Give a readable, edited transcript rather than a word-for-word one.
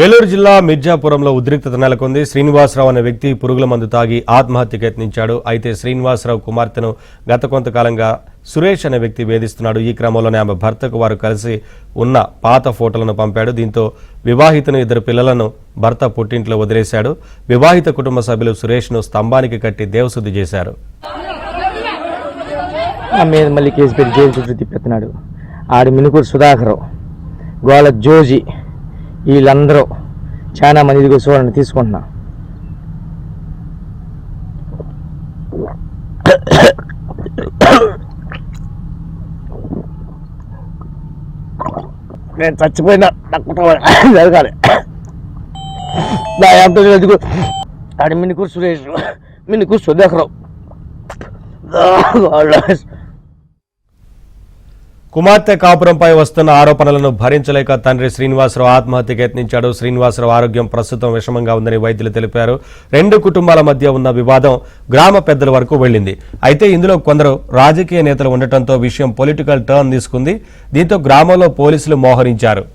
ఏలూరు జిల్లా మిర్జాపురంలో ఉద్రిక్తత నెలకొంది. శ్రీనివాసరావు అనే వ్యక్తి పురుగుల మందు తాగి ఆత్మహత్యకు యత్నించాడు. అయితే శ్రీనివాసరావు కుమార్తెను గత కొంతకాలంగా సురేష్ అనే వ్యక్తి వేధిస్తున్నాడు. ఈ క్రమంలోనే ఆమె భర్తకు వారు కలిసి ఉన్న పాత ఫోటోలను పంపాడు. దీంతో వివాహితను 2 పిల్లలను భర్త పుట్టింట్లో వదిలేశాడు. వివాహిత కుటుంబ సభ్యులు సురేష్ను స్తంభానికి కట్టి దేవశుద్ధి చేశారు. మళ్ళీ కేసు పెట్టి జైలు చుట్టూ తిప్పెత్తున్నాడు. ఆడి మినుకూరు సుధాకర్, గోళ జోజి, వీళ్ళందరూ చాలా మంది ఇదిగో చూడండి తీసుకుంటున్నా. నేను చచ్చిపోయినా జరగాలి. ఆడి మినుకూరు సురేష్, మినుకూరు సుధాకర్. కుమార్తె కాపురంపై వస్తున్న ఆరోపణలను భరించలేక తండ్రి శ్రీనివాసరావు ఆత్మహత్యకు యత్నించాడు. శ్రీనివాసరావు ఆరోగ్యం ప్రస్తుతం విషమంగా ఉందని వైద్యులు తెలిపారు. 2 కుటుంబాల మధ్య ఉన్న వివాదం గ్రామ పెద్దల వరకు వెళ్లింది. అయితే ఇందులో కొందరు రాజకీయ నేతలు ఉండటంతో విషయం పొలిటికల్ టర్న్ తీసుకుంది. దీంతో గ్రామంలో పోలీసులు మోహరించారు.